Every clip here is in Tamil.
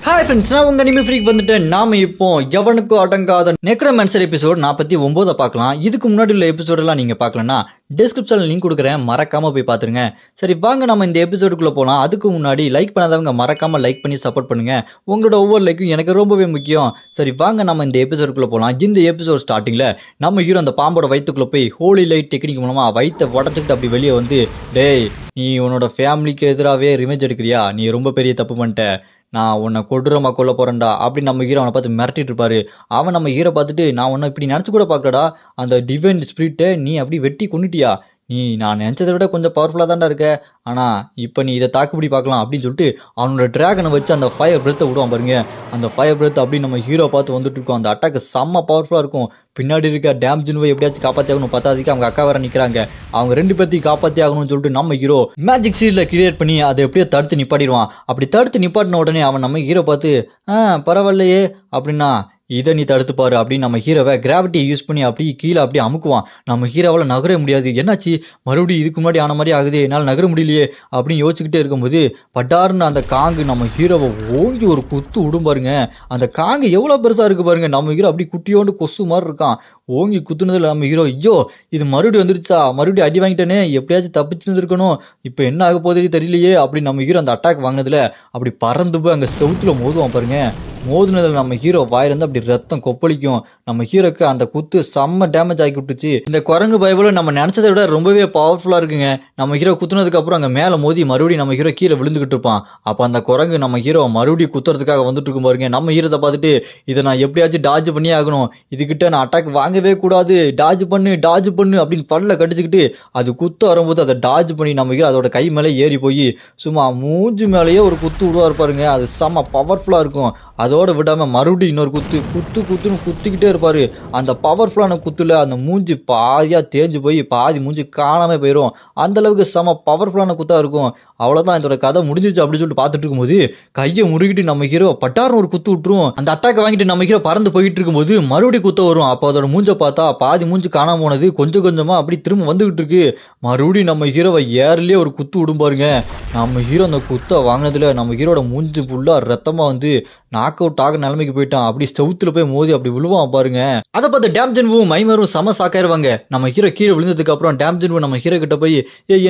ஹாய் ஃப்ரெண்ட்ஸ், நான் உங்கள் அனிமே ஃப்ரீக் வந்துட்டேன். நாம் இப்போ எவனுக்கும் அடங்காத நெக்ரோமான்சர் எபிசோட் 49 பார்க்கலாம். இதுக்கு முன்னாடி உள்ள எபிசோடெல்லாம் நீங்கள் பார்க்கலன்னா டிஸ்கிரிப்ஷனில் லிங்க் கொடுக்குறேன், மறக்காமல் போய் பார்த்துருங்க. சரி வாங்க நம்ம இந்த எபிசோடுக்குள்ளே போகலாம். அதுக்கு முன்னாடி லைக் பண்ணாதவங்க மறக்காமல் லைக் பண்ணி சப்போர்ட் பண்ணுங்கள். உங்களோட ஒவ்வொரு லைக்கும் எனக்கு ரொம்பவே முக்கியம். சரி வாங்க நம்ம இந்த எபிசோடுக்குள்ளே போகலாம். இந்த எபிசோட் ஸ்டார்டிங்கில் நம்ம ஹீரோ அந்த பாம்போட வயிற்றுக்குள்ளே போய் ஹோலி லைட் டெக்னிக் மூலமாக வயிற்றை உடச்சிக்கிட்டு அப்படி வெளியே வந்து, டேய் நீ உன்னோட ஃபேமிலிக்கு எதிராகவே ரிவெஞ்ச் எடுக்கிறியா, நீ ரொம்ப பெரிய தப்பு பண்ணிட்ட, நான் உன்னை கொடூரமாக கொல்ல போறேன்டா அப்படின்னு நம்ம ஹீரோ அவனை பார்த்து மிரட்டிட்டு இருப்பாரு. அவன் நம்ம ஹீரோ பார்த்துட்டு, நான் உன்னை இப்படி நினச்சி கூட பார்க்கலடா, அந்த டிவைன் ஸ்பிரிட்டை நீ அப்படி வெட்டி கொண்டுட்டியா, நீ நான் நினச்சதை விட கொஞ்சம் பவர்ஃபுல்லாக தான்டா இருக்க, ஆனால் இப்போ நீ இதை தாக்குப்பிடி பார்க்கலாம் அப்படின்னு சொல்லிட்டு அவனோட ட்ராகனை வச்சு அந்த ஃபயர் பிரெத்தை விடுவான் பாருங்க. அந்த ஃபயர் பிரெத் அப்படி நம்ம ஹீரோ பார்த்து வந்துட்டு இருக்கோம். அந்த அட்டாக்கு செம்ம பவர்ஃபுல்லாக இருக்கும். பின்னாடி இருக்க டேம் ஜின்வை எப்படியாச்சும் காப்பாற்றி ஆகணும். பத்தாதுக்கு அவங்க அக்கா வேற நிற்கிறாங்க. அவங்க ரெண்டு பேர்த்தையும் காப்பாற்றி ஆகணும்னு சொல்லிட்டு நம்ம ஹீரோ மேஜிக் சீரில் கிரியேட் பண்ணி அதை எப்படியோ தடுத்து நிப்பாட்டிடுவான். அப்படி தடுத்து நிப்பாட்டின உடனே அவன் நம்ம ஹீரோ பார்த்து, பரவாயில்லையே அப்படின்னா இதை நீ தடுத்துப்பாரு அப்படின்னு நம்ம ஹீரோவை கிராவிட்டியை யூஸ் பண்ணி அப்படியே கீழே அப்படியே அமுக்குவான். நம்ம ஹீரோவால் நகர முடியாது. என்னாச்சு, மறுபடியும் இதுக்கு முன்னாடி ஆன மாதிரி ஆகுது, என்னால் நகர முடியலையே அப்படின்னு யோசிச்சுக்கிட்டே இருக்கும்போது பட்டார்னு அந்த காங்கு நம்ம ஹீரோவை ஓங்கி ஒரு குத்து விடும் பாருங்க. அந்த காங்கு எவ்வளோ பெருசாக இருக்கு பாருங்க. நம்ம ஹீரோ அப்படி குட்டியோண்டு கொசு மாதிரி இருக்கான். ஓங்கி குத்துனதில் நம்ம ஹீரோ, ஐயோ இது மறுபடியும் வந்துருச்சா, மறுபடியும் அடி வாங்கிட்டேனே, எப்படியாச்சும் தப்பிச்சு இருக்கணும், இப்போ என்ன ஆக போதே தெரியலையே அப்படின்னு நம்ம ஹீரோ அந்த அட்டாக் வாங்கினதுல அப்படி பறந்து போய் அங்கே செவுத்துல மோதுவான் பாருங்க. மோதுனதில் நம்ம ஹீரோ வாயிலிருந்து அப்படி ரத்தம் கொப்பளிக்கும். நம்ம ஹீரோக்கு அந்த குத்து செம்ம டேமேஜ் ஆகி விட்டுச்சு. இந்த குரங்கு பைபிள் நம்ம நினச்சதை விட ரொம்பவே பவர்ஃபுல்லாக இருக்குங்க. நம்ம ஹீரோ குத்துனதுக்கு அப்புறம் அங்கே மேலே மோதி மறுபடியும் நம்ம ஹீரோ கீழே விழுந்துகிட்டு இருப்பான். அப்போ அந்த குரங்கு நம்ம ஹீரோ மறுபடியும் குத்துறதுக்காக வந்துட்டு இருக்கும் பாருங்க. நம்ம ஹீரோத்தை பார்த்துட்டு, இதை நான் எப்படியாச்சும் டாஜ் பண்ணி ஆகணும், இதுகிட்ட நான் அட்டாக் வாங்கவே கூடாது, டாஜ் பண்ணு அப்படின்னு பல்ல கடிச்சுக்கிட்டு அது குத்து வரும்போது அதை டாஜ் பண்ணி நம்ம ஹீரோ அதோட கை மேலே ஏறி போய் சும்மா மூஞ்சி மேலேயே ஒரு குத்து விடுவா இருப்பாருங்க. அது செம்ம பவர்ஃபுல்லாக இருக்கும். அதோடு விடாமல் மறுபடியும் இன்னொரு குத்துன்னு குத்திக்கிட்டே இருப்பார். அந்த பவர்ஃபுல்லான குத்துல அந்த மூஞ்சி பாதியாக தேஞ்சு போய் பாதி மூஞ்சி காணாமல் போயிடும். அந்தளவுக்கு செம பவர்ஃபுல்லான குத்தாக இருக்கும். அவ்வளோதான், இதோட கதை முடிஞ்சிச்சு அப்படின்னு சொல்லிட்டு பார்த்துட்டு இருக்கும்போது கையை முறுகிட்டு நம்ம ஹீரோ பட்டார்னு ஒரு குத்து விட்டுரும். அந்த அட்டாக்கை வாங்கிட்டு நம்ம ஹீரோ பறந்து போயிட்டு இருக்கும்போது மறுபடியும் குத்த வரும். அப்போ அதோட மூஞ்சை பார்த்தா பாதி மூஞ்சி காணாம போனது கொஞ்சம் கொஞ்சமாக அப்படி திரும்ப வந்துகிட்டு இருக்கு. மறுபடியும் நம்ம ஹீரோவை ஏர்லேயே ஒரு குத்து விடும் பாருங்க. நம்ம ஹீரோ அந்த குத்தை வாங்கினதுல நம்ம ஹீரோட மூஞ்சி ஃபுல்லாக ரத்தமாக வந்து நாக் அவுட் ஆக நிலைமைக்கு போயிட்டான். அப்படி செவுத்துல போய் மோதி அப்படி விழுவான் பாருங்க. அதை பார்த்து டேம் ஜென்வும் மைமரும் செம சாக்காயிருவாங்க. நம்ம ஹீரோ கீழே விழுந்ததுக்கு அப்புறம் டேம் ஜென்வு நம்ம ஹீரோ கிட்ட போய்,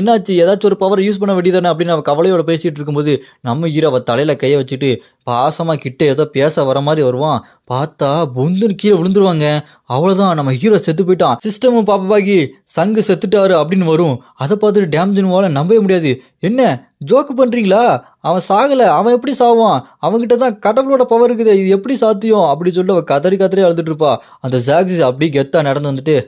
என்னாச்சு, ஏதாச்சும் ஒரு பவர் யூஸ் பண்ண வேண்டியதானே அப்படின்னு அவ கவலையோட பேசிட்டு இருக்கும்போது நம்ம ஹீரோ அவ தலையில கையை வச்சுட்டு பாசமா கிட்ட ஏதோ பேச வர மாதிரி வருவான். பார்த்தா பொந்துன்னு கீழே விழுந்துருவாங்க. அவ்வளவுதான், நம்ம ஹீரோ செத்து போயிட்டான். சிஸ்டமும் பாப்பாக்கி சங்கு செத்துட்டாரு அப்படின்னு வரும். அதை பார்த்துட்டு டேம் ஜென்வால நம்பவே முடியாது. என்ன ஜோக்கு பண்றீங்களா, அவன் சாகல, அவன் எப்படி சாவான், அவன்கிட்ட தான் கடவுளோட பவர் இருக்குது, இது எப்படி சாத்தியம் அப்படி சொல்லிட்டு அவ கதறி அழுதுட்டு இருப்பா. அந்த ஜாக்ஸிஸ் அப்படி கெத்தா நடந்து வந்துட்டு,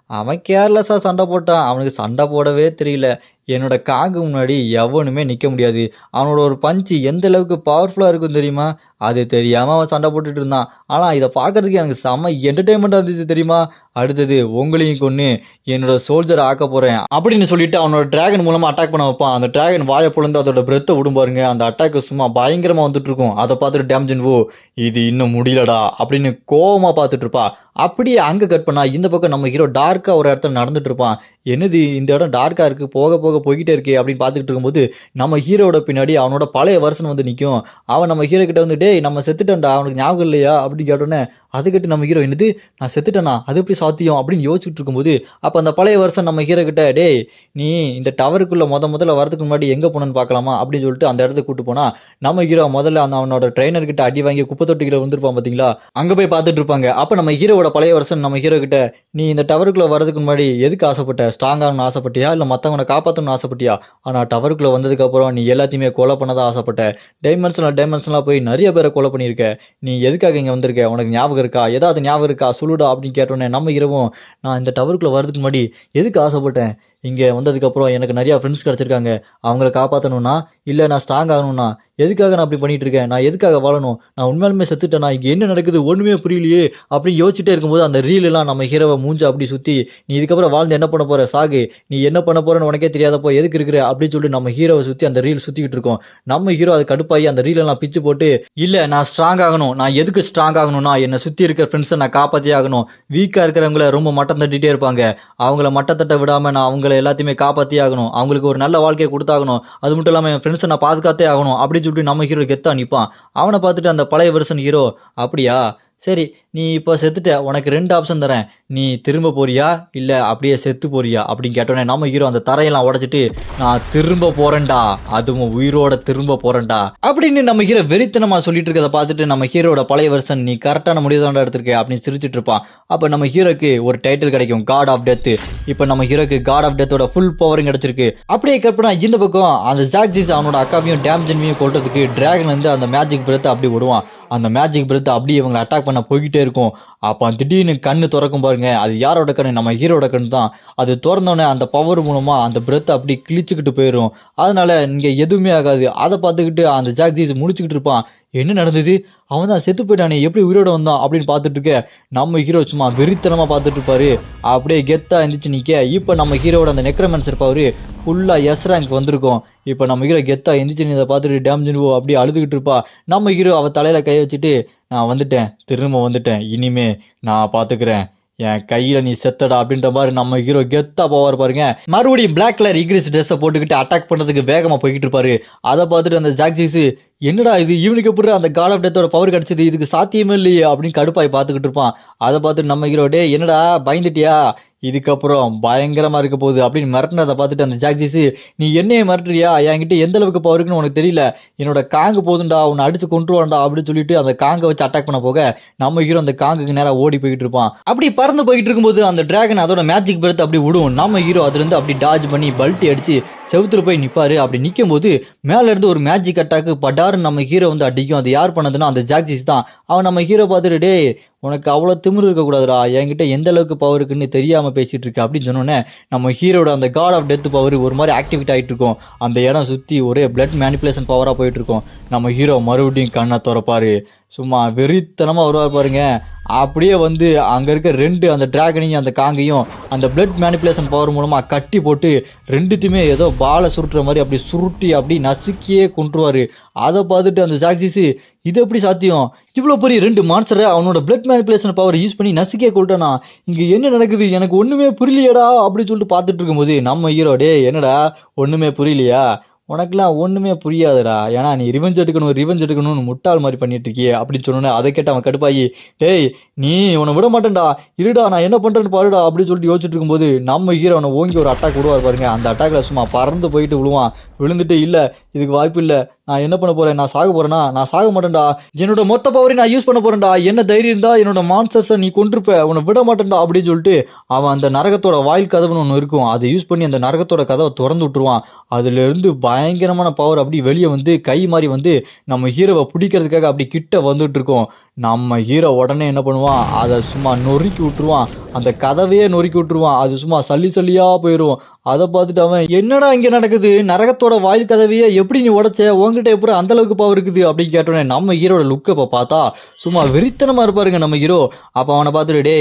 அவன் கேர்லெஸ்ஸாக சண்டை போட்டான், அவனுக்கு சண்டை போடவே தெரியல, என்னோட காங்கு முன்னாடி எவனுமே நிற்க முடியாது, அவனோட ஒரு பஞ்சு எந்த அளவுக்கு பவர்ஃபுல்லாக இருக்கும் தெரியுமா, அது தெரியாமல் அவன் சண்டை போட்டுட்டு இருந்தான். ஆனால் இதை பார்க்கறதுக்கு எனக்கு செம்ம என்டர்டெயின்மெண்ட்டாக இருந்துச்சு தெரியுமா. அடுத்தது உங்களையும் கொன்று என்னோட சோல்ஜரை ஆக்க போகிறேன் அப்படின்னு சொல்லிட்டு அவனோட டிராகன் மூலமாக அட்டாக் பண்ண வைப்பான். அந்த டிராகன் வாயை பொழுந்து அதோட பிரெத்தை விடும் பாருங்க. அந்த அட்டாக்கு சும்மா பயங்கரமாக வந்துட்டு இருக்கும். அதை பார்த்துட்டு டேம் ஜென்வோ, இது இன்னும் முடியலடா அப்படின்னு கோவமாக பார்த்துட்டு இருப்பா. அப்படியே அங்கே கட் பண்ணா இந்த பக்கம் நம்ம ஹீரோ டார்க்காக ஒரு இடத்துல நடந்துட்டு இருப்பான். என்னது இந்த இடம் டார்க்காக இருக்குது, போக போய்கிட்டே இருக்கே அப்படின்னு பார்த்துக்கிட்டு இருக்கும்போது நம்ம ஹீரோட பின்னாடி அவனோட பழைய வருஷன் வந்து நிற்கும். அவன் நம்ம ஹீரோ கிட்ட வந்து, டேய் நம்ம செத்துட்டேன்டா, அவனுக்கு ஞாபகம் இல்லையா அப்படின்னு கேட்டோன்னே, அது கேட்டு நம்ம ஹீரோ, என்னது நான் செத்துட்டேனா, அது எப்படி சாத்தியம் அப்படின்னு யோசிச்சுட்டு இருக்கும்போது அப்போ அந்த பழைய வருஷம் நம்ம ஹீரோ கிட்ட, டேய் நீ இந்த டவருக்குள்ளே முதல்ல வரதுக்கு முன்னாடி எங்கே போனன்னு பார்க்கலாமா அப்படின்னு சொல்லிட்டு அந்த இடத்துக்கு கூப்பிட்டு போனால் நம்ம ஹீரோ முதல்ல அந்த அவனோட ட்ரெயினர்கிட்ட அடி வாங்கி குப்பை தொட்டிக்கிட்ட வந்துருப்பான் பார்த்தீங்களா, அங்கே போய் பார்த்துட்டு இருப்பாங்க. அப்போ நம்ம ஹீரோட பழைய வருஷம் நம்ம ஹீரோ கிட்ட, நீ இந்த டவருக்குள்ளே வரதுக்கு முன்னாடி எதுக்கு ஆசைப்பட்ட, ஸ்ட்ராங்காகணும்னு ஆசைப்பட்டியா இல்லை மற்றவங்களை காப்பாற்றணும்னு ஆசைப்பட்டியா, ஆனால் டவருக்குள்ளே வந்ததுக்கப்புறம் நீ எல்லாத்தையுமே கொலை பண்ணதான் ஆசைப்பட்ட, டைமென்ஷனலாக போய் நிறைய பேரை கொலை பண்ணியிருக்க, நீ எதுக்காக இங்கே வந்திருக்க, உனக்கு ஞாபகம் இருக்கா, ஏதாவது ஞாபகம் இருக்கா சொல்லுடா அப்படின்னு கேட்டோன்னே நம்ம இரவும், நான் இந்த டவருக்குள்ளே வரதுக்கு முன்னாடி எதுக்கு ஆசைப்பட்டேன், இங்கே வந்ததுக்கப்புறம் எனக்கு நிறையா ஃப்ரெண்ட்ஸ் கிடச்சிருக்காங்க, அவங்கள காப்பாற்றணும்னா இல்லை நான் ஸ்ட்ராங் ஆகணும்னா, எதுக்காக நான் அப்படி பண்ணிட்டு இருக்கேன், நான் எதுக்காக வாழணும், நான் உண்மையாலுமே செத்துட்டேனா, இங்கே என்ன நடக்குது ஒன்றுமே புரியலையே அப்படின்னு யோசிச்சுட்டே இருக்கும்போது அந்த ரீலெலாம் நம்ம ஹீரோவை மூஞ்ச அப்படி சுற்றி, நீ இதுக்கப்புறம் வாழ்ந்து என்ன பண்ண போகிற, சாகு, நீ என்ன பண்ண போகிறன்னு உனக்கே தெரியாதப்போ எதுக்கு இருக்கிற அப்படின்னு சொல்லிட்டு நம்ம ஹீரோவை சுற்றி அந்த ரீல் சுற்றிக்கிட்டு இருக்கோம். நம்ம ஹீரோ அது கடுப்பாகி அந்த ரீலெல்லாம் பிச்சு போட்டு, இல்லை நான் ஸ்ட்ராங் ஆகணும், நான் எதுக்கு ஸ்ட்ராங் ஆகணும்னா என்னை சுற்றி இருக்கிற ஃப்ரெண்ட்ஸை நான் காப்பாற்றி ஆகணும், வீக்காக இருக்கிறவங்கள ரொம்ப மட்டம் தட்டிகிட்டே இருப்பாங்க, அவங்கள மட்டத்தட்ட விடாமல் நான் அவங்கள அவங்கள எல்லாத்தையுமே காப்பாற்றி ஆகணும், அவங்களுக்கு ஒரு நல்ல வாழ்க்கையை கொடுத்தாகணும், அது மட்டும் இல்லாமல் என் ஃப்ரெண்ட்ஸை நான் பாதுகாத்தே ஆகணும் அப்படின்னு சொல்லிட்டு நம்ம ஹீரோ கெத்தா நிற்பான். அவனை பார்த்துட்டு அந்த பழைய வெர்ஷன் ஹீரோ, அப்படியா சரி, நீ இப்போ செத்துட்ட, உனக்கு 2 ஆப்ஷன் தரேன், நீ திரும்ப போறியா இல்ல அப்படியே செத்து போறியா அப்படின்னு கேட்டோன்னே நம்ம ஹீரோ அந்த தரையெல்லாம் உடைச்சிட்டு, நான் திரும்ப போறேன்டா, அதுவும் உயிரோட திரும்ப போறேன்டா அப்படின்னு நம்ம ஹீரோ வெறித்தனமா சொல்லிட்டு இருக்கதை பார்த்துட்டு நம்ம ஹீரோட பழைய வெர்ஷன், நீ கரெக்டான முடிவு தான் எடுத்திருக்க அப்படின்னு சிரிச்சிட்டு இருப்பான். அப்ப நம்ம ஹீரோக்கு ஒரு டைட்டில் கிடைக்கும், காட் ஆஃப் டெத். இப்ப நம்ம ஹீரோக்கு காட் ஆஃப் டெத்தோட ஃபுல் பவரும் கிடைச்சிருக்கு. அப்படியே கற்பனா இந்த பக்கம் அந்த ஜாக்ஜிஸ் அவனோட அக்காவையும் டேம்ஜன்மையும் கொல்றதுக்கு டிராகன் வந்து அந்த மேஜிக் பிரெத் அப்படி விடுவான். அந்த மேஜிக் பிரெத் அப்படியே இவங்களை அட்டாக் பண்ண போய்கிட்டே இருக்கும். அப்போ திடீர்னு கண்ணு திறக்கும் பாருங்க, அது யாரோட கண்ணு, நம்ம ஹீரோட கண்ணு தான். அது திறந்தோடனே அந்த பவர் மூலமா அந்த பிரெத் அப்படி கிழிச்சுக்கிட்டு போயிடும். அதனால இங்க எதுவுமே ஆகாது. அதை பார்த்துக்கிட்டு அந்த ஜாக்ஜிஸ் முடிச்சுக்கிட்டு இருப்பான். என்ன நடந்தது, அவன் தான் செத்து போயிட்டானே, எப்படி உயிரோட வந்தான் அப்படின்னு பார்த்துட்டு இருக்க நம்ம ஹீரோ சும்மா வெறித்தனமா பார்த்துட்டு இருப்பாரு. அப்படியே கெத்தா எந்திரிச்சு நிக்க. இப்போ நம்ம ஹீரோட அந்த நெக்ரோமேன்சர் பவர் ஃபுல்லா எஸ் ரேங்க் வந்திருக்கும். இப்போ நம்ம ஹீரோ கெத்தா எந்திரிச்சு இதை பார்த்துட்டு டேம்ஜின்வோ அப்படியே அழுதுகிட்டு இருப்பா. நம்ம ஹீரோ அவ தலையில கை வச்சுட்டு, நான் வந்துட்டேன், திரும்ப வந்துட்டேன், இனிமே நான் பாத்துக்கிறேன், என் கையில நீ செத்தடா அப்படின்ற மாதிரி நம்ம ஹீரோ கெத்தா போவார் பாருங்க. மறுபடியும் பிளாக் கலர் இக்ரிஸ் ட்ரெஸ்ஸை போட்டுக்கிட்டு அட்டாக் பண்றதுக்கு வேகமா போய்கிட்டு இருப்பாரு. அதை பார்த்துட்டு அந்த ஜாக்ஜிஸ், என்னடா இது, இவனுக்கு எப்படி அந்த காட் ஆஃப் டெத்தோட பவர் கிடைச்சது, இதுக்கு சாத்தியமே இல்லையே அப்படின்னு கடுப்பாய் பார்த்துக்கிட்டு இருப்பான். அதை பார்த்துட்டு நம்ம ஹீரோ, டே என்னடா பயந்துட்டியா, இதுக்கப்புறம் பயங்கரமா இருக்க போகுது அப்படின்னு மிரட்டினதை பார்த்துட்டு அந்த ஜாக்ஜிஸ், நீ என்னைய மிரட்டுறியா, என்கிட்ட எந்த அளவுக்கு பவர் இருக்குன்னு உனக்கு தெரியல, என்னோட காங்கு போதுண்டா, உன்னை அடிச்சு கொண்டுருவான்டா அப்படின்னு சொல்லிட்டு அந்த காங்கை வச்சு அட்டாக் பண்ண போக நம்ம ஹீரோ அந்த காங்குக்கு நேரம் ஓடி போய்கிட்டு இருப்பான். அப்படி பறந்து போயிட்டு இருக்கும்போது அந்த டிராகன் அதோட மேஜிக் பிரெத் அப்படி விடும். நம்ம ஹீரோ அதுல இருந்து அப்படி டாஜ் பண்ணி பல்ட்டி அடிச்சு செவுத்துல போய் நிப்பாரு. அப்படி நிற்கும் போது மேல இருந்து ஒரு மேஜிக் அட்டாக்கு படாருன்னு நம்ம ஹீரோ வந்து அடிக்கும். அது யார் பண்ணதுன்னா அந்த ஜாக்ஜிஸ் தான். அவன் நம்ம ஹீரோ பார்த்துட்டு, டே உனக்கு அவ்வளோ திமிரு இருக்கக்கூடாதுடா, என்கிட்ட எந்த அளவுக்கு பவர் இருக்குன்னு தெரியாம பேசிட்டு இருக்கு அப்படின்னு சொன்னோன்னே நம்ம ஹீரோட அந்த காட் ஆஃப் டெத் பவர் ஒரு மாதிரி ஆக்டிவேட் ஆகிட்டு இருக்கும். அந்த இடம் சுற்றி ஒரே பிளட் மேனிப்புலேஷன் பவராக போயிட்டு இருக்கும். நம்ம ஹீரோ மறுபடியும் கண்ணை திறப்பாரு, சும்மா வெறித்தனமாக வருவார் பாருங்க. அப்படியே வந்து அங்கே இருக்க 2 அந்த டிராகனையும் அந்த காங்கையும் அந்த பிளட் மேனிப்புலேஷன் பவர் மூலமாக கட்டி போட்டு ரெண்டுத்தையுமே ஏதோ பாலை சுருட்டுற மாதிரி அப்படி சுருட்டி அப்படி நசுக்கியே கொண்டுருவார். அதை பார்த்துட்டு அந்த ஜாக்ஜிஸ், இது எப்படி சாத்தியம், இவ்வளோ பெரிய 2 மான்ஸ்டரை அவனோட பிளட் மேனிப்புலேஷன் பவர் யூஸ் பண்ணி நசுக்கியே கொள்ட்டானா, இங்கே என்ன நடக்குது எனக்கு ஒன்றுமே புரியலையடா அப்படின்னு சொல்லிட்டு பார்த்துட்டு இருக்கும்போது நம்ம ஹீரோ, டே என்னடா ஒன்றுமே புரியலையா, உனக்குலாம் ஒன்றுமே புரியாதுடா, ஏன்னா நீ ரிவெஞ்ச் எடுக்கணும்னு முட்டாள் மாதிரி பண்ணிட்டு இருக்கியே அப்படின்னு சொன்னோன்னே அதை கேட்டு அவன் கடுப்பாயி, டேய் நீ உன்னை விட மாட்டேன்டா, இருடா நான் என்ன பண்ணுறேன்னு பாருடா அப்படின்னு சொல்லிட்டு யோசிச்சுட்டு இருக்கும்போது நம்ம ஹீரோ அவனை ஓங்கி ஒரு அட்டாக் விடுவார் பாருங்க. அந்த அட்டாக்ல சும்மா பறந்து போயிட்டு விழுவான். விழுந்துட்டு, இல்லை இதுக்கு வாய்ப்பு இல்லை, நான் என்ன பண்ண போறேன், நான் சாக போறேன்னா, நான் சாக மாட்டேன்டா, என்னோட மொத்த பவரையும் நான் யூஸ் பண்ண போறேன்டா, என்ன தைரியம் இருந்தா என்னோட மான்ஸ்டர்ஸை நீ கொண்டிருப்ப, உன்னை விட மாட்டேன்டா அப்படின்னு சொல்லிட்டு அவன் அந்த நரகத்தோட வாயில் கதவுன்னு ஒன்று இருக்கும், அதை யூஸ் பண்ணி அந்த நரகத்தோட கதவை திறந்து விட்டுருவான். அதுல இருந்து பயங்கரமான பவர் அப்படி வெளியே வந்து கை மாதிரி வந்து நம்ம ஹீரோவை பிடிக்கிறதுக்காக அப்படி கிட்ட வந்துட்டு இருக்கோம். நம்ம ஹீரோ உடனே என்ன பண்ணுவான், அதை சும்மா நொறுக்கி விட்டுருவான், அந்த கதவையே நொறுக்கி விட்டுருவான். அது சும்மா சல்லியா போயிடும். அதை பார்த்துட்டு அவன், என்னடா இங்கே நடக்குது, நரகத்தோட வாயில் கதவையே எப்படி நீ உடைச்ச, உங்ககிட்ட எப்படி அந்த அளவுக்கு பவர் இருக்குது அப்படின்னு கேட்டோன்னே நம்ம ஹீரோட லுக்கை இப்போ பார்த்தா சும்மா வெறித்தனமா இருப்பாருங்க நம்ம ஹீரோ. அப்போ அவனை பார்த்துட்டு, டே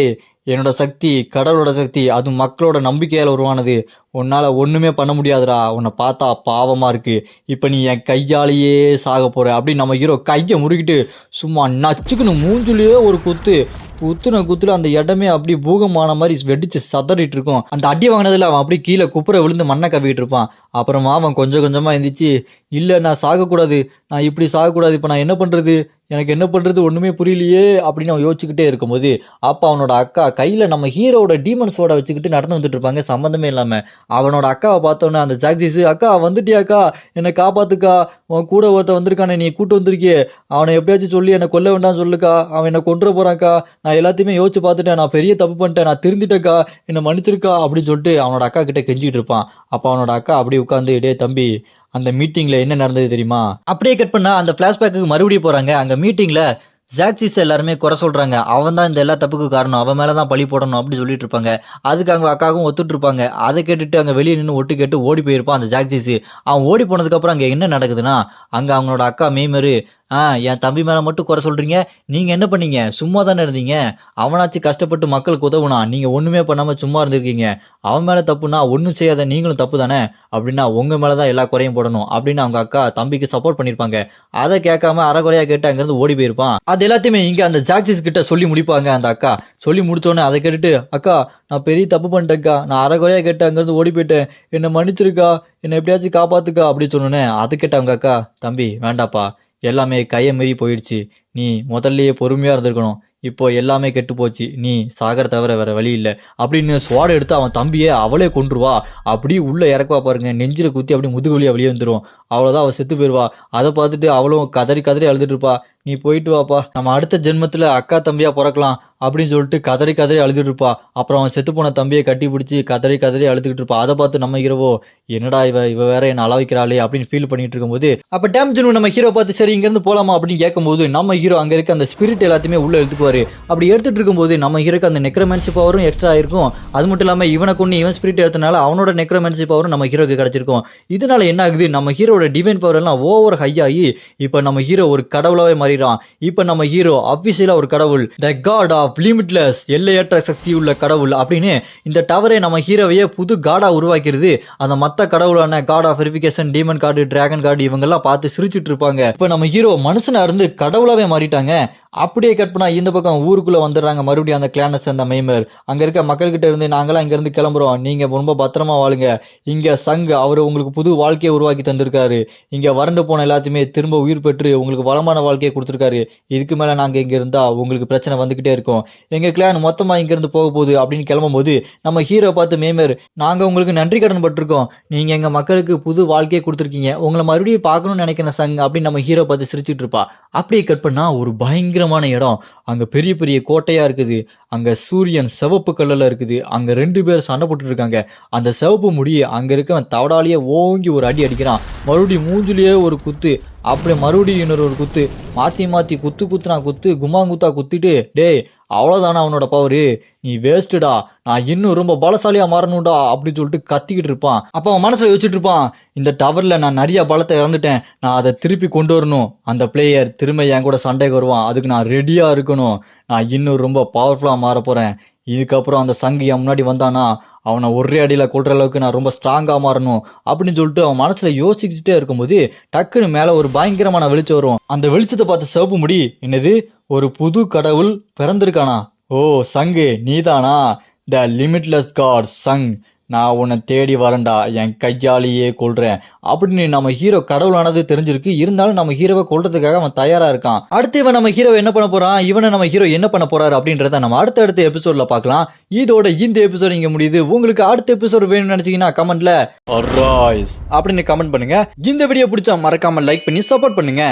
என்னோட சக்தி கடவுளோட சக்தி, அது மக்களோட நம்பிக்கையால் உருவானது, உன்னால் ஒன்றுமே பண்ண முடியாதுடா, உன்னை பார்த்தா பாவமாக இருக்குது, இப்போ நீ என் கையாலேயே சாக போகிற அப்படின்னு நம்ம ஹீரோ கையை முறுக்கிட்டு சும்மா நச்சுக்குன்னு மூஞ்சிலேயே ஒரு குத்துல அந்த இடமே அப்படி பூகமான மாதிரி வெடிச்சு சதறிட்டு இருக்கும். அந்த அடி வாங்கினதுல அவன் அப்படி கீழே குப்புற விழுந்து மண்ணை கவிட்டு இருப்பான். அப்புறமா அவன் கொஞ்சம் கொஞ்சமாக எந்திரிச்சு, இல்லை நான் சாகக்கூடாது, நான் இப்படி சாகக்கூடாது, இப்போ நான் என்ன பண்ணுறது, எனக்கு என்ன பண்ணுறது ஒன்றுமே புரியலையே அப்படின்னு அவன் யோசிச்சுக்கிட்டே இருக்கும்போது அப்போ அவனோட அக்கா கையில் நம்ம ஹீரோட டீமன் சோடா வச்சுக்கிட்டு நடந்து வந்துட்டு இருப்பாங்க சம்மந்தமே இல்லாமல். அவனோட அக்காவை பார்த்தோன்னே அந்த ஜாக்ஜிஸ், அக்கா வந்துட்டியாக்கா, என்னை காப்பாத்துக்கா, உன் கூட ஒருத்த வந்திருக்கானே, நீ கூட்டு வந்திருக்கியே, அவனை எப்படியாச்சும் சொல்லி என்னை கொல்ல வேண்டாம் சொல்லுக்கா, அவன் என்னை கொண்டுற போறான்க்கா, நான் எல்லாத்தையுமே யோசிச்சு பார்த்துட்டேன், நான் பெரிய தப்பு பண்ணிட்டேன், நான் திருந்திட்டேக்கா, என்னை மன்னிச்சிருக்கா அப்படின்னு சொல்லிட்டு அவனோட அக்கா கிட்ட கெஞ்சிட்டு இருப்பான். அப்போ அவனோட அக்கா அப்படி உட்காந்து, டே தம்பி அந்த மீட்டிங்ல என்ன நடந்தது தெரியுமா, அப்படியே கட் பண்ணா அந்த பிளாஷ்பேக்கு மறுபடியும் போறாங்க. அங்க மீட்டிங்ல ஜாக்சிஸ் எல்லாருமே குறை சொல்றாங்க, அவன் தான் இந்த எல்லா தப்புக்கு காரணம், அவன் மேலதான் பழி போடணும் அப்படி சொல்லிட்டு இருப்பாங்க. அதுக்கு அவங்க அக்காவும் ஒத்துட்டு இருப்பாங்க. அதை கேட்டுட்டு அங்க வெளியே நின்று ஒட்டு கேட்டு ஓடி போயிருப்பான் அந்த ஜாக்சிஸ். அவன் ஓடி போனதுக்கு அப்புறம் அங்க என்ன நடக்குதுன்னா, அங்க அவனோட அக்கா மெய்மரு என் தம்பி மேல மட்டும் குறை சொல்றீங்க, நீங்க என்ன பண்ணீங்க? சும்மா தானே இருந்தீங்க. அவனாச்சும் கஷ்டப்பட்டு மக்களுக்கு உதவுனா, நீங்க ஒண்ணுமே பண்ணாம சும்மா இருந்திருக்கீங்க. அவன் மேல தப்புனா ஒண்ணும் செய்யாத நீங்களும் தப்பு தானே, அப்படின்னா உங்க மேலதான் எல்லா குறையும் போடணும் அப்படின்னு அவங்க அக்கா தம்பிக்கு சப்போர்ட் பண்ணிருப்பாங்க. அதை கேட்காம அரைகுறையா கேட்டு அங்கிருந்து ஓடி போயிருப்பான். அது எல்லாத்தையுமே இங்க அந்த ஜாக்சிஸ் கிட்ட சொல்லி முடிப்பாங்க அந்த அக்கா. சொல்லி முடிச்சோடனே அதை கேட்டுட்டு, அக்கா நான் பெரிய தப்பு பண்ணிட்டேன்க்கா, நான் அரைகுறையா கேட்டு அங்கிருந்து ஓடி போயிட்டேன், என்ன மன்னிச்சிருக்கா, என்ன எப்படியாச்சும் காப்பாத்துக்கா அப்படின்னு சொன்னோன்னே அது கேட்ட அவங்க அக்கா, தம்பி வேண்டாப்பா, எல்லாமே கையை மீறி போயிடுச்சு, நீ முதல்லயே பொறுமையா இருந்திருக்கணும், இப்போ எல்லாமே கெட்டு போச்சு, நீ சாகர தவிர வேற வழி இல்லை அப்படின்னு ஸ்வாட் எடுத்து அவன் தம்பியை அவளே கொன்றுவா. அப்படியே உள்ள இறக்குவா பாருங்க, நெஞ்சில குத்தி அப்படியே முதுகு வழியா வெளியே வந்துடும். அவ்வளோதான், அவள் செத்து போயிடுவா. அதை பார்த்துட்டு அவளும் கதறி கதறி அழுதுட்டு இருப்பா. நீ போயிட்டு வாப்பா, நம்ம அடுத்த ஜென்மத்துல அக்கா தம்பியா பிறக்கலாம் அப்படின்னு சொல்லிட்டு கதறி கதறி அழுதுட்டு இருப்பா. அப்புறம் அவன் செத்து போன தம்பியை கட்டி பிடிச்சி கதறி கதறி அழுதுகிட்டு இருப்பா. அதை பார்த்து நம்ம ஹீரோவோ, என்னடா இவ வேற என்ன அள வைக்கிறாளே அப்படின்னு ஃபீல் பண்ணிட்டு இருக்கும்போது, அப்ப டேம்ஜனு நம்ம ஹீரோ பார்த்து சரி இங்க இருந்து போலாமா அப்படின்னு கேட்கும்போது, நம்ம ஹீரோ அங்க இருக்க அந்த ஸ்பிரிட் எல்லாத்தையுமே உள்ள எடுத்துக்குவாரு. அப்படி எடுத்துட்டு இருக்கும்போது நம்ம ஹீரோக்கு அந்த நெக்ரோமன்சி பவரும் எக்ஸ்ட்ரா ஆயிருக்கும். அது மட்டும் இல்லாம இவனை கொண்டு இவன் ஸ்பிரிட் எடுத்தனால அவனோட நெக்ரோமன்சி பவரும் நம்ம ஹீரோக்கு கிடைச்சிருக்கும். இதனால என்ன ஆகுது, நம்ம ஹீரோட டிவைன் பவர் எல்லாம் ஓவர் ஹை ஆகி இப்ப நம்ம ஹீரோ ஒரு கடவுளாவே மாறிடுறான். இப்ப நம்ம ஹீரோ அபிஷியலா ஒரு கடவுள், த காட் ஆஃப் லிமிட்லெஸ், எல்லையற்ற சக்தி உள்ள கடவுள் அப்படின்னு இந்த டவரே நம்ம ஹீரோவையே புது காடா உருவாக்கிருது. அந்த மத்த கடவுளான god of verification, demon card, dragon card இவங்க எல்லாம் பார்த்து சிரிச்சிட்டு இருப்பாங்க. இப்ப நம்ம ஹீரோ மனுஷனா இருந்து கடவுளாவே மாறிட்டாங்க. அப்படியே கட் பண்ணா இந்த பக்கம் ஊருக்குள்ள வந்துடுறாங்க மறுபடியும் அந்த கிளானஸ் அந்த மெய்மர். அங்க இருக்க மக்கள்கிட்ட இருந்து, நாங்களாம் இங்க இருந்து கிளம்புறோம், நீங்க ரொம்ப பத்திரமா வாழுங்க, இங்க சங் அவரு உங்களுக்கு புது வாழ்க்கையை உருவாக்கி தந்திருக்காரு, இங்க வறண்டு போன எல்லாத்தையுமே திரும்ப உயிர் பெற்று உங்களுக்கு வளமான வாழ்க்கையை கொடுத்திருக்காரு, இதுக்கு மேல நாங்க இங்க இருந்தா உங்களுக்கு பிரச்சனை வந்துகிட்டே இருக்கும், எங்க கிளான் மொத்தமா இங்க இருந்து போக போகுது அப்படின்னு கிளம்பும் போது நம்ம ஹீரோ பார்த்து மெய்மர், நாங்க உங்களுக்கு நன்றி கடன் பட்டிருக்கோம், நீங்க எங்க மக்களுக்கு புது வாழ்க்கையை கொடுத்துருக்கீங்க, உங்களை மறுபடியும் பார்க்கணும்னு நினைக்கிற சங் அப்படின்னு நம்ம ஹீரோ பார்த்து சிரிச்சிட்டு இருப்பா. அப்படியே கட் பண்ணா ஒரு பயங்கரமான இடம், அங்க பெரிய பெரிய கோட்டையா இருக்குது, அங்க சூரியன் சிவப்பு கல்லுல இருக்குது, அங்க 2 பேர் சண்டை போட்டு இருக்காங்க. அந்த சிவப்பு முடி அங்க இருக்கவன் தவடாலேயே ஓங்கி ஒரு அடி அடிக்கிறான், மறுபடியும் மூஞ்சிலேயே ஒரு குத்து, அப்படியே மறுபடியும் இன்னொரு குத்து, மாத்தி மாத்தி குத்து குத்துனா குத்து, குமாங்குத்தா குத்திட்டு, டேய் அவ்வளவுதானா அவனோட பவரு, நீ வேஸ்ட்டுடா, நான் இன்னும் ரொம்ப பலசாலியா மாறணும்டா அப்படின்னு சொல்லிட்டு கத்திக்கிட்டு இருப்பான். அப்ப அவன் மனசுல யோசிச்சுட்டு இருப்பான், இந்த டவர்ல நான் நிறைய பலத்தை இழந்துட்டேன், நான் அதை திருப்பி கொண்டு வரணும், அந்த பிளேயர் திரும்ப என் கூட சண்டைக்கு வருவான், அதுக்கு நான் ரெடியா இருக்கணும், நான் இன்னும் ரொம்ப பவர்ஃபுல்லா மாற போறேன், இதுக்கப்புறம் அந்த சங்கு என் முன்னாடி வந்தானா அவனை ஒரே அடியில கொள்ற அளவுக்கு நான் ரொம்ப ஸ்ட்ராங்கா மாறணும் அப்படின்னு சொல்லிட்டு அவன் மனசுல யோசிச்சுட்டே இருக்கும்போது டக்குன்னு மேல ஒரு பயங்கரமான வெளிச்சம் வரும். அந்த வெளிச்சத்தை பார்த்து சிவப்பு முடி, என்னது ஒரு புது கடவுள் பிறந்திருக்கானா, ஓ சங்கு நீதானா, த லிமிட்லெஸ் காட் சங், நான் உன்னை தேடி வரேன்டா, என் கையாலேயே கொள்றேன் அப்படின்னு நம்ம ஹீரோ கடவுளானது தெரிஞ்சிருக்கு. இருந்தாலும் நம்ம ஹீரோவை கொள்றதுக்காக அவன் தயாரா இருக்கான். அடுத்து இவன் நம்ம ஹீரோ என்ன பண்ண போறான், இவனை நம்ம ஹீரோ என்ன பண்ண போறாரு அப்படின்றத நம்ம அடுத்த எபிசோட்ல பார்க்கலாம். இதோட இந்த எபிசோட் இங்க முடியுது. உங்களுக்கு அடுத்த எபிசோட் வேணும்னு நினைச்சீங்கன்னா கமெண்ட்ல அரைஸ் அப்படின்னு கமெண்ட் பண்ணுங்க. இந்த வீடியோ பிடிச்சா மறக்காம லைக் பண்ணி சப்போர்ட் பண்ணுங்க.